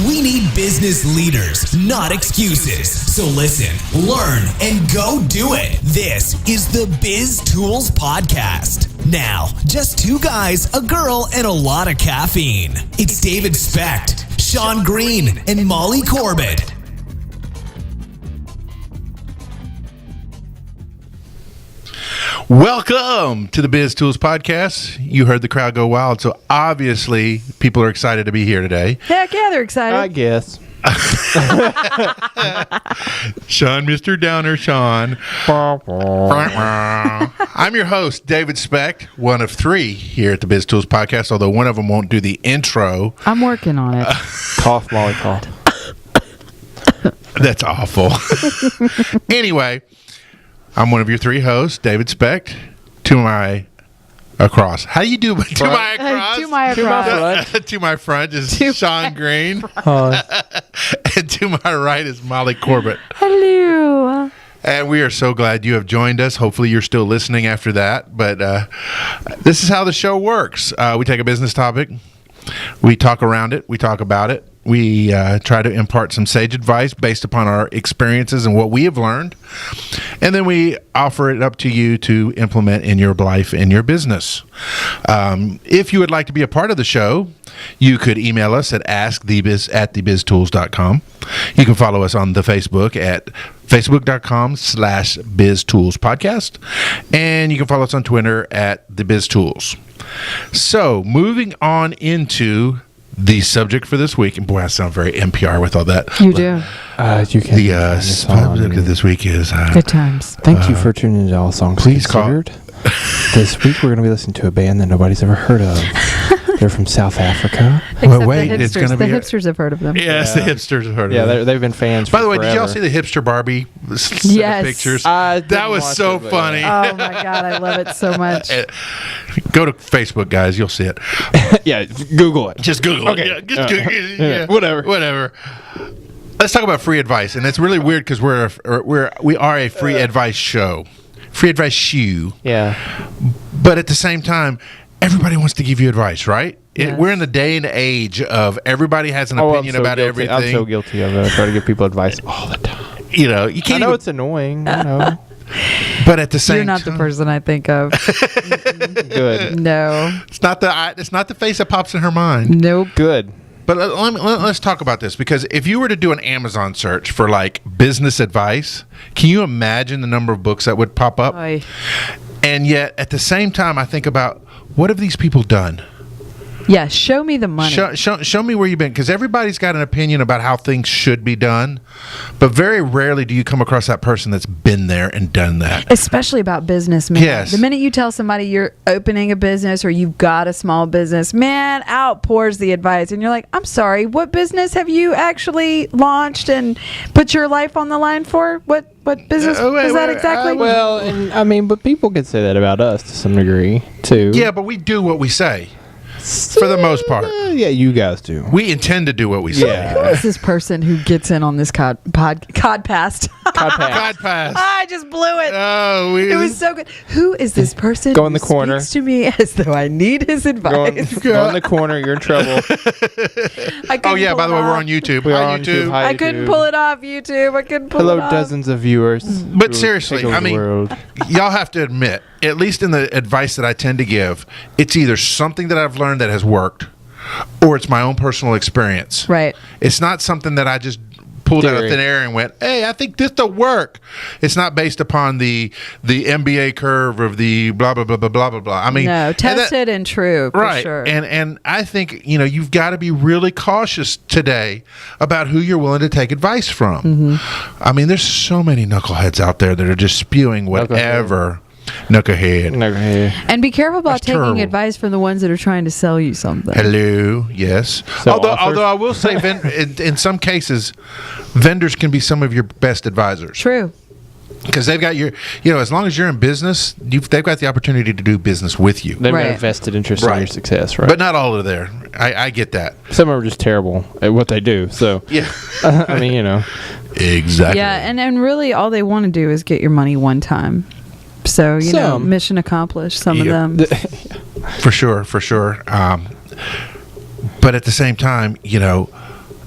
We need business leaders, not excuses. So listen, learn, and go do it. This is the Biz Tools Podcast. Now, just two guys, a girl, and a lot of caffeine. It's David Specht, Sean Green, and Molly Corbett. Welcome to the Biz Tools Podcast. You heard the crowd go wild, so obviously people are excited to be here today. Heck yeah, they're excited. I guess. Sean, Mr. Downer, Sean. I'm your host, David Specht, one of three here at the Biz Tools Podcast, although one of them won't do the intro. I'm working on it. Cough, Molly, cough. That's awful. Anyway, I'm one of your three hosts, David Specht. To my across. How do you do? To my across. To my across. To my front is Sean Green. And to my right is Molly Corbett. Hello. And we are so glad you have joined us. Hopefully you're still listening after that. But this is how the show works. We take a business topic. We talk around it. We talk about it. We try to impart some sage advice based upon our experiences and what we have learned. And then we offer it up to you to implement in your life and your business. If you would like to be a part of the show, you could email us at askthebiz@thebiztools.com. You can follow us on the Facebook at facebook.com/BizToolsPodcast. And you can follow us on Twitter at TheBizTools. So, moving on into the subject for this week, and boy, I sound very NPR with all that. You do. You can. The subject of this week is Good times. Thank you for tuning into All Songs please Considered. This week we're going to be listening to a band that nobody's ever heard of. They're from South Africa. Except wait, the hipsters. it's going to be the hipsters have heard of them. Yes, the hipsters have heard of Yeah, it. they've been fans. By the way, forever. did y'all see the hipster Barbie set of Yes. pictures? I didn't That was watch so it, but funny. yeah. Oh my God, I love it so much. Go to Facebook, guys. You'll see it. Yeah, Google it. Just Google Okay. it. Yeah, just Google it. Yeah. Whatever. Let's talk about free advice, and it's really weird because we are a free advice show, free advice shoe. Yeah. But at the same time, everybody wants to give you advice, right? Yes. We're in the day and age of everybody has an opinion about everything. I'm so guilty of it. I try to give people advice all the time. You know, you can't. I know it's annoying. I know. But at the same You're not time, the person I think of. Good. No. it's not the face that pops in her mind. Nope. Good. But let's talk about this, because if you were to do an Amazon search for like business advice, can you imagine the number of books that would pop up? Oy. And yet, at the same time, I think about, what have these people done? Yeah, show me the money. Show me where you've been, because everybody's got an opinion about how things should be done, but very rarely do you come across that person that's been there and done that. Especially about business, man. Yes. The minute you tell somebody you're opening a business or you've got a small business, man, outpours the advice. And you're like, I'm sorry, what business have you actually launched and put your life on the line for? What business is that exactly? Well, and I mean, but people could say that about us to some degree, too. Yeah, but we do what we say, for the most part. Yeah, you guys do. We intend to do what we say. Yeah. Who is this person who gets in on this codcast? God pass. I just blew it. Oh, It was so good. Who is this person Go in the who corner. speaks to me as though I need his advice? Go in the corner. You're in trouble. Oh yeah, by the way, we're on YouTube. We are Hi, on YouTube. Hi, I couldn't pull it off YouTube. I couldn't pull Hello, it off. dozens of viewers. But who seriously, take over I mean, the world. y'all have to admit, at least in the advice that I tend to give, it's either something that I've learned that has worked, or it's my own personal experience. Right. It's not something that I just pulled out of Theory. thin air and went, hey, I think this will work. It's not based upon the MBA curve of the blah, blah, blah, blah, blah, blah, blah. I mean, No, tested and true, for right. sure. And I think, you've got to be really cautious today about who you're willing to take advice from. Mm-hmm. I mean, there's so many knuckleheads out there that are just spewing whatever. Knucklehead. And be careful about That's taking terrible. advice from the ones that are trying to sell you something. Hello, yes. So Although I will say, in some cases, vendors can be some of your best advisors. True. Because they've got as long as you're in business, they've got the opportunity to do business with you. They've got Right. a vested interest in Right. your success, right? But not all are there. I get that. Some are just terrible at what they do. So, Yeah. I mean, Exactly. Yeah, and really all they want to do is get your money one time. So, mission accomplished, some of them. For sure. But at the same time,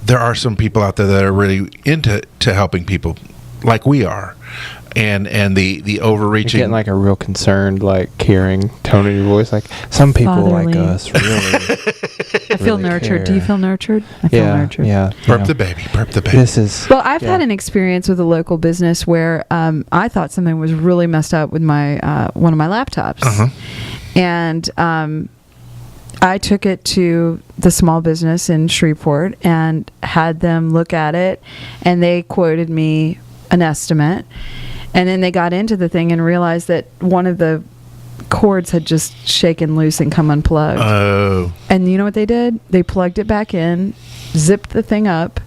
there are some people out there that are really into helping people, like we are, and the overreaching. You're getting like a real concerned, like caring tone in your voice. Like some people like Fatherly. us really. I feel really nurtured. care. Do you feel nurtured? I feel nurtured. Yeah. Burp the baby. Burp the baby. This is. Well, I've had an experience with a local business where I thought something was really messed up with my one of my laptops, and I took it to the small business in Shreveport and had them look at it, and they quoted me an estimate, and then they got into the thing and realized that one of the cords had just shaken loose and come unplugged. Oh. And you know what they did? They plugged it back in, zipped the thing up,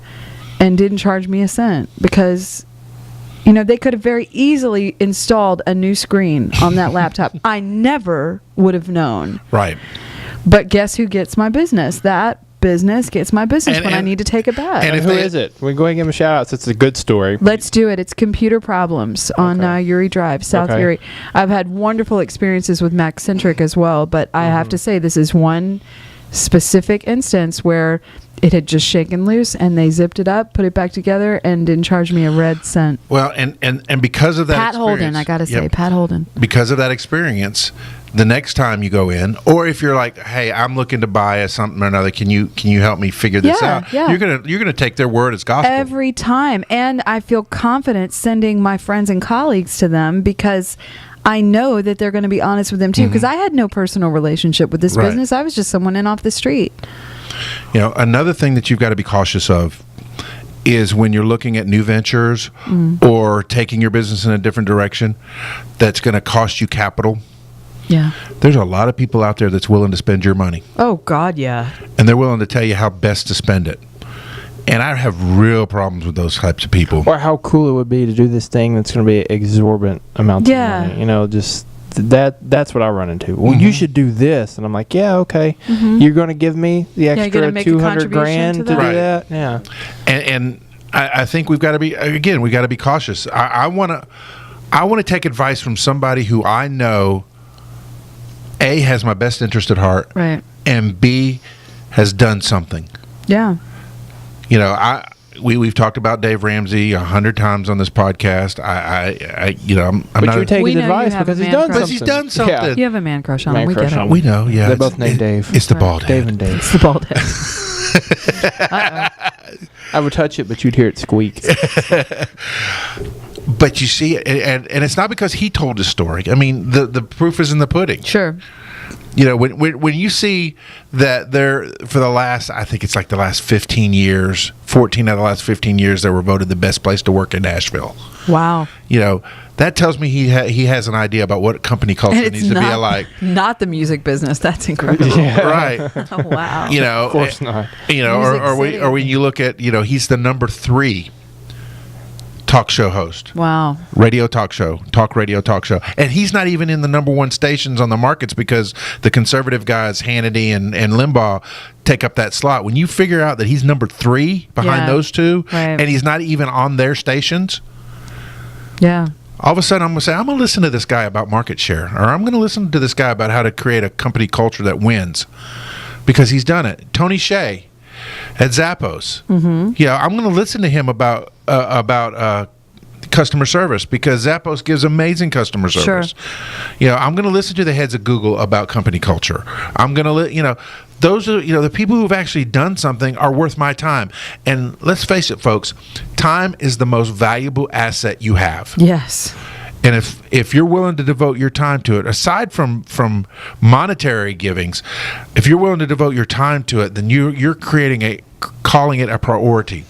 and didn't charge me a cent because, you know, they could have very easily installed a new screen on that laptop. I never would have known. Right. But guess who gets my business? That business gets my business when I and- need to take it back. and if Who they- is it? We go ahead and give him a shout out. So it's a good story. Let's do it. It's computer problems on Okay. Uri Drive, South Okay. Uri. I've had wonderful experiences with Maccentric as well, but I have to say this is one specific instance where it had just shaken loose and they zipped it up, put it back together, and didn't charge me a red cent. Well, and because of that Pat Holden, experience- I gotta say, Yep. Pat Holden. Because of that experience, the next time you go in, or if you're like, hey, I'm looking to buy a something or another, can you help me figure this Yeah, out? yeah. You're gonna take their word as gospel. Every time. And I feel confident sending my friends and colleagues to them because I know that they're going to be honest with them too. Because I had no personal relationship with this Right. business. I was just someone in off the street. You know, another thing that you've got to be cautious of is when you're looking at new ventures or taking your business in a different direction that's going to cost you capital. Yeah. There's a lot of people out there that's willing to spend your money, Oh, God, yeah. and they're willing to tell you how best to spend it. And I have real problems with those types of people. Or how cool it would be to do this thing that's going to be exorbitant amounts Yeah. of money. You know, just that's what I run into. Well, you should do this, and I'm like, yeah, okay. You're going to give me the you're gonna extra make a 200 contribution grand to to do that? Right. that. Yeah. And I think we've got to be, again, we got to be cautious. I want to take advice from somebody who I know A, has my best interest at heart, Right. and B, has done something. Yeah. You know, we've talked about Dave Ramsey 100 times on this podcast. I'm But not. you're taking We know you advice have because a he's man done crush. But he's done Yeah. something. You have a man crush on Man him. We crush get on it. him. We know, yeah. They both named Dave. It's the Right. bald head. Dave and Dave. It's the bald head. I would touch it, but you'd hear it squeak. But you see, and it's not because he told his story. I mean, the proof is in the pudding. Sure. You know, when you see that they're, for the last, I think it's like the last 15 years, 14 out of the last 15 years, they were voted the best place to work in Nashville. Wow. You know, that tells me he has an idea about what company culture And it's needs to be like. not the music business. That's incredible. Right. Oh, wow. You know, Of course not. You know, Music or City. when you look at, you know, he's the number 3 talk show host. Wow. Radio talk show, talk radio talk show. And he's not even in the number 1 stations on the markets because the conservative guys, Hannity and Limbaugh, take up that slot. When you figure out that he's number 3 behind Yeah. those two, Right. and he's not even on their stations, Yeah. all of a sudden I'm going to say, I'm going to listen to this guy about market share, or I'm going to listen to this guy about how to create a company culture that wins, because he's done it. Tony Hsieh at Zappos. Yeah, I'm going to listen to him about customer service, because Zappos gives amazing customer service. You know, I'm going to listen to the heads of Google about company culture. I'm going to, those are, the people who've actually done something are worth my time. And let's face it, folks, time is the most valuable asset you have. Yes. And if you're willing to devote your time to it, aside from monetary givings, if you're willing to devote your time to it, then you're calling it a priority.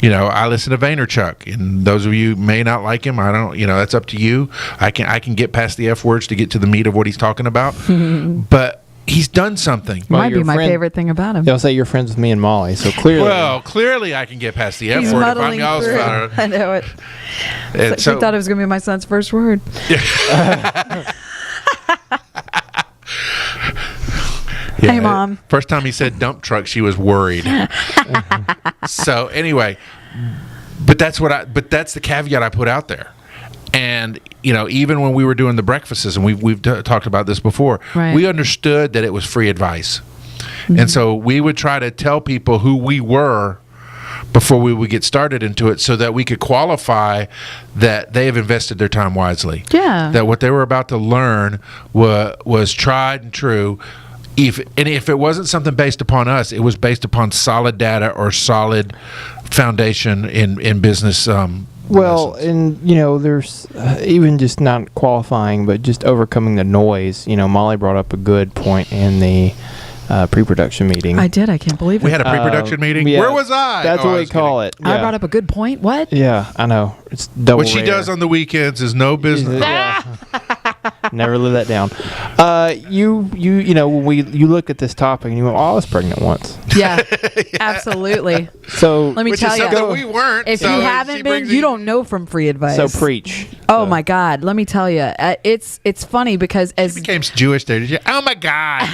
You know, I listen to Vaynerchuk, and those of you may not like him. I don't. That's up to you. I can get past the F words to get to the meat of what he's talking about. But he's done something. Well, Might be your my friend- favorite thing about him. They'll say you're friends with me and Molly, so clearly. Well, clearly I can get past the F He's word if I'm muddling y'all's through. father. I know it. And He thought it was going to be my son's first word. Yeah, Hey, Mom. First time he said dump truck, she was worried. So anyway, but that's the caveat I put out there. And even when we were doing the breakfasts, and we've talked about this before, Right. we understood that it was free advice. And so we would try to tell people who we were before we would get started into it, so that we could qualify that they have invested their time wisely. Yeah. That what they were about to learn was tried and true. If it wasn't something based upon us, it was based upon solid data or solid foundation in business. Well, lessons. and there's even just not qualifying, but just overcoming the noise. Molly brought up a good point in the pre-production meeting. I did. I can't believe We it. had a pre-production meeting. yeah, Where was I? That's Oh, what I we was call kidding. it. I Yeah. brought up a good point. What? Yeah, I know. It's double What she rare. does on the weekends is no business. Yeah. Never live that down. When you look at this topic and you go, "Oh, I was pregnant once." Yeah, absolutely. So Let me Which tell is you. something we weren't. If so you she haven't been, brings you it- don't know from free advice. so preach. Oh my God! Let me tell you, it's funny because as became Jewish there. Did you? Oh my God!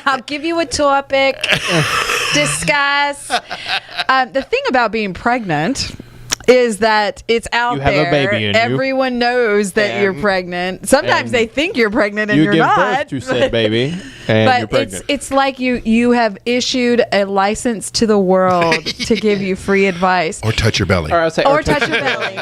I'll give you a topic, discuss. The thing about being pregnant is that it's out You have a there. baby in you. Everyone knows that you're And- Sometimes and they think you're pregnant and You you're give not. birth to said baby, and you're But pregnant. it's like you have issued a license to the world to give you free advice. Or touch your belly. Or I'll say, Or touch your belly.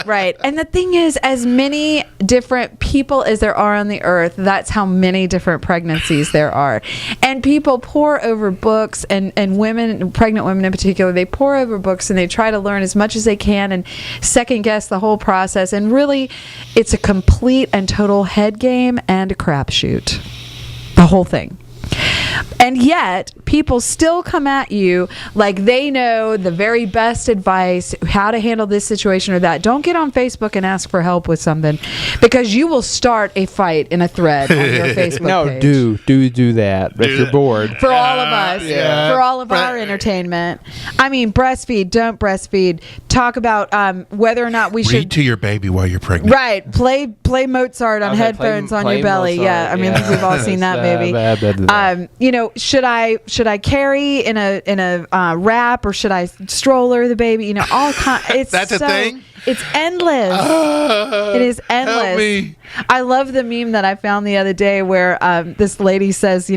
Right. And the thing is, as many different people as there are on the earth, that's how many different pregnancies there are. And people pore over books, and women, pregnant women in particular, they pore over books and they try to learn as much as they can and second guess the whole process. And really, it's a complete and total head game and a crapshoot. The whole thing. And yet, people still come at you like they know the very best advice, how to handle this situation or that. Don't get on Facebook and ask for help with something, because you will start a fight in a thread on your Facebook no, page. do that if you're bored. For all of us, yeah. for all of our entertainment. I mean, breastfeed, don't breastfeed. Talk about whether or not we Read should. to your baby while you're pregnant. Right, play Mozart on Okay, headphones on play your belly. Mozart, Yeah, I mean, I think we've all seen that movie. Should I carry in a wrap, or should I stroller the baby? All it's That's a thing? It's endless. It is endless. Help me. I love the meme that I found the other day where this lady says,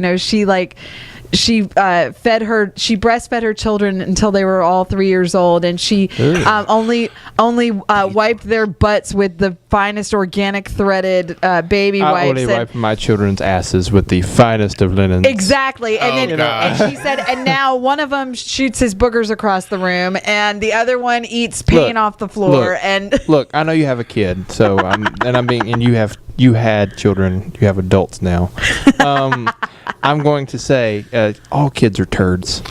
she breastfed her children until they were all 3 years old, and she only wiped their butts with the finest organic threaded baby I wipes. only and- wipe my children's asses with the finest of linens. Exactly, and Oh, then gosh. and she said, and now one of them shoots his boogers across the room, and the other one eats paint off the floor. And Look, I know you have a kid, so you had children, you have adults now. I'm going to say all kids are turds.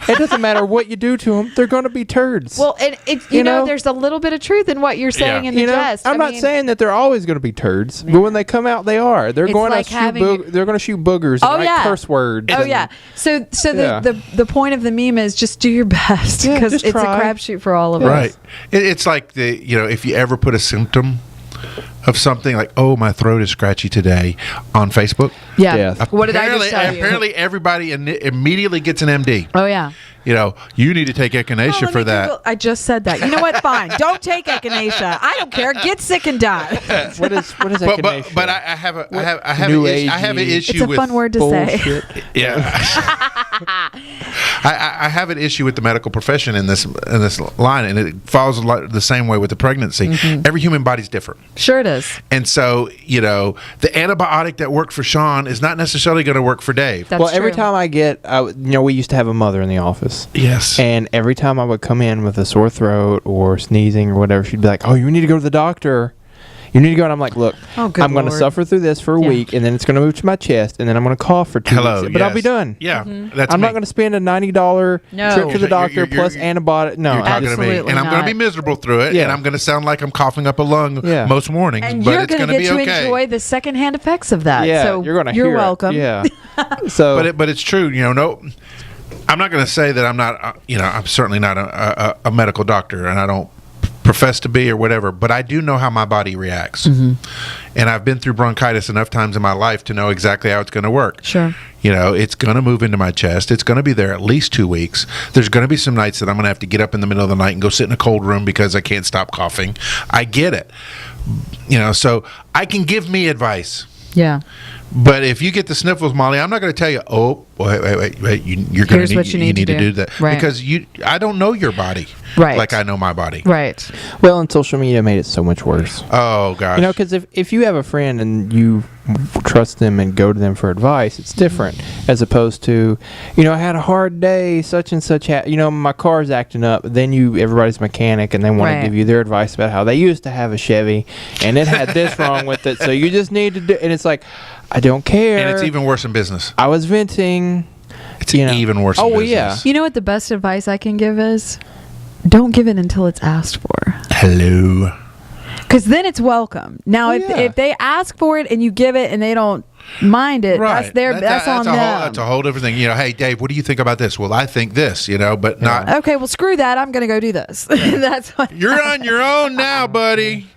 It doesn't matter what you do to them; they're going to be turds. well, and it's you know, there's a little bit of truth in what you're saying Yeah. in the jest. I'm not saying that they're always going to be turds, but when they come out, they are. They're It's going like to having- they're going to shoot boogers and Oh, write yeah. curse words. Oh and- yeah. So Yeah. the point of the meme is just do your best, Yeah, because just it's try. a crapshoot for all of Right. us. It's like if you ever put a symptom of something like, oh, my throat is scratchy today on Facebook. Yeah. Yeah. What did I just tell you? Apparently, everybody immediately gets an MD. Oh yeah. You need to take echinacea Oh, let for me that. Google- I just said that. You know what? Fine. Don't take echinacea. I don't care. Get sick and die. What is echinacea? But I have an New issue It's a with fun word to say. bullshit. Yeah. I have an issue with the medical profession in this line, and it follows a lot the same way with the pregnancy. Mm-hmm. Every human body's different. Sure it is. And so, the antibiotic that worked for Sean is not necessarily going to work for Dave. That's Well, every true. time I get, we used to have a mother in the office. Yes. And every time I would come in with a sore throat or sneezing or whatever, she'd be like, "Oh, you need to go to the doctor. You need to go." And I'm like, "Look, Oh, good I'm going to Lord. suffer through this for a Yeah. week, and then it's going to move to my chest, and then I'm going to cough for 2 Hello. weeks. But I'll be yes. done. Yeah. Mm-hmm. That's I'm me. not going to spend a $90 No. trip to the doctor You're- plus you're- antibiotic. No, You're I talking just- to me, Absolutely and I'm going to not. be miserable through it, Yeah. and I'm going to sound like I'm coughing up a lung Yeah. most mornings, And but you're it's going going to to get be to okay. enjoy the secondhand effects of that. yeah, So you're going to you're hear it. welcome. Yeah. So, But it's true. No, I'm not going to say that I'm not. I'm certainly not a medical doctor, and I don't profess to be or whatever. But I do know how my body reacts, and I've been through bronchitis enough times in my life to know exactly how it's going to work. Sure. It's going to move into my chest. It's going to be there at least 2 weeks. There's going to be some nights that I'm going to have to get up in the middle of the night and go sit in a cold room because I can't stop coughing. I get it. So I can give me advice. Yeah. But if you get the sniffles, Molly, I'm not going to tell you, oh, wait, you're going Here's what you need to do that. Right. Because I don't know your body Right. like I know my body. Right. Well, and social media made it so much worse. Oh, gosh. You know, because if you have a friend and you trust them and go to them for advice, it's different as opposed to, you know, I had a hard day, such and such, you know, my car's acting up. Then everybody's mechanic and they want Right. to give you their advice about how they used to have a Chevy and it had this wrong with it. So you just need to do, and it's like, I don't care. And it's even worse in business. I was venting. It's even worse in business. Yeah. You know what the best advice I can give is? Don't give it until it's asked for. Hello. Because then it's welcome. Now, if they ask for it and you give it and they don't mind it, Right. that's on them. That's a whole different thing. You know, hey, Dave, what do you think about this? Well, I think this, you know, but not. Okay, well, screw that. I'm going to go do this. That's what. You're on your own now, buddy.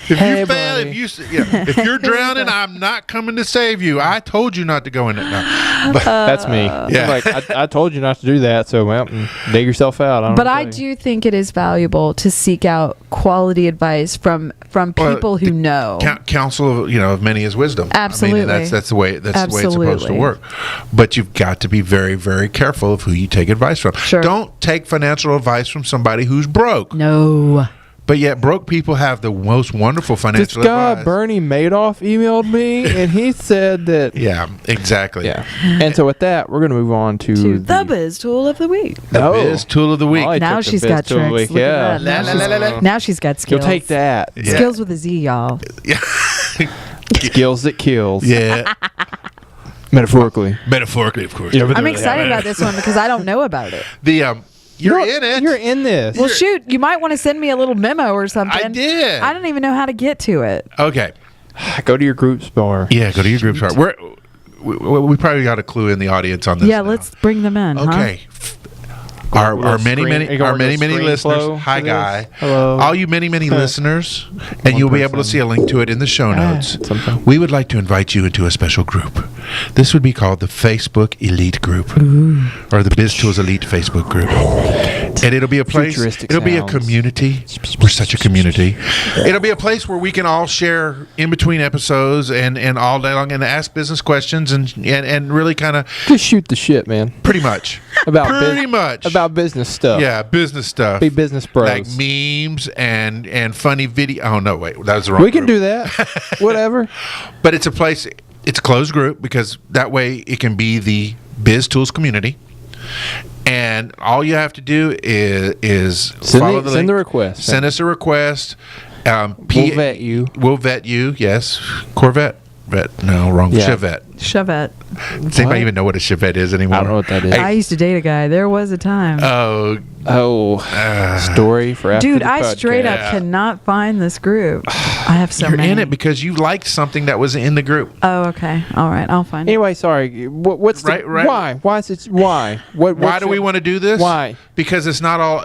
If Hey, you fail, buddy. if you're drowning, I'm not coming to save you. I told you not to go in it. No. But, That's me. Yeah. Like, I told you not to do that, so well, dig yourself out. But I do think it is valuable to seek out quality advice from people who know. Counsel, you know, of many is wisdom. Absolutely. I mean, that's the way it's supposed to Absolutely. work. But you've got to be very, very careful of who you take advice from. Sure. Don't take financial advice from somebody who's broke. No. But yet, broke people have the most wonderful This financial guy, advice. Bernie Madoff, emailed me, and he said that. Yeah, exactly. Yeah. And so with that, we're going to move on to The Biz Tool of the Week. The Biz Tool of the Week. I Now took the she's Biz got Tool of the tricks. Week, Look yeah. at that. Now she's got skills. You'll take that. Yeah. Skills with a Z, y'all. Skills that kills. Yeah. Metaphorically. Metaphorically, of course. Yeah, but I'm excited about this one because I don't know about it. You're in it. You're in this. Well, shoot, you might want to send me a little memo or something. I did. I don't even know how to get to it. Okay. Go to your group's bar. Yeah, go to your group chart. We probably got a clue in the audience on this. Yeah, now. let's bring them in. Okay. Are you Our going many to screen listeners. flow Hi, for this? Guy. Hello. All you many listeners, and you'll be able to person. see a link to it in the show notes. something. We would like to invite you into a special group. This would be called the Facebook Elite Group, or the Biz Tools Elite Facebook Group. And it'll be a place. Futuristic It'll be a sounds. community. We're such a community. It'll be a place where we can all share in between episodes and all day long and ask business questions and really kind of Just shoot the shit, man. pretty much About pretty much about business stuff. yeah, business stuff. Be business bros. Like memes and funny video. Oh no, wait, that was the wrong. We can group. do that. Whatever. But it's a place. It's a closed group because that way it can be the Biz Tools community. And all you have to do is follow the link. Send the request. Send us a request. We'll vet you. We'll vet you. Yes, Corvette. No, wrong. Yeah. Chevette. Chevette. Does anybody What? even know what a Chevette is anymore? I don't know what that is. I used to date a guy. There was a time. Story for after Dude, the I podcast. straight up Yeah. cannot find this group. I have so You're many. in it because you liked something that was in the group. Oh, okay. All right. I'll find it. Anyway, sorry. What's the Right. why? Why is it why? Why do we want to do this? Why? Because it's not all.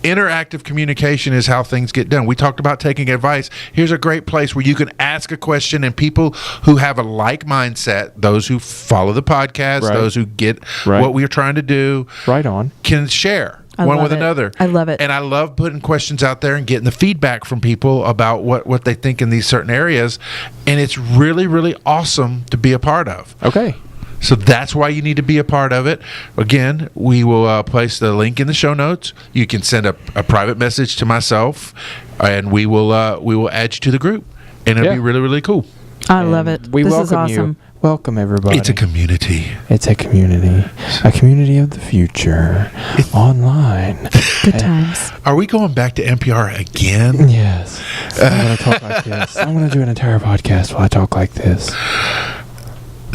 Interactive communication is how things get done. We talked about taking advice. Here's a great place where you can ask a question and people who have a like mindset, those who follow the podcast, Right. those who get Right. what we're trying to do, Right on. can share I one love with it. another. I love it. And I love putting questions out there and getting the feedback from people about what they think in these certain areas. And it's really, really awesome to be a part of. Okay. So that's why you need to be a part of it. Again, we will place the link in the show notes. You can send a private message to myself, and we will add you to the group, and it'll Yeah. be really, really cool. I love it. We this welcome is awesome. you. Welcome everybody. It's a community. It's a community of the future, online. Good times. Are we going back to NPR again? Yes, I'm gonna talk like this. I'm gonna do an entire podcast while I talk like this.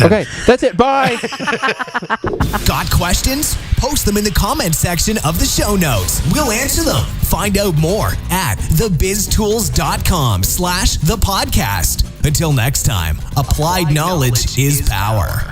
Okay, that's it. Bye. Got questions? Post them in the comment section of the show notes. We'll answer them. Find out more at thebiztools.com/thepodcast. Until next time, applied knowledge is power.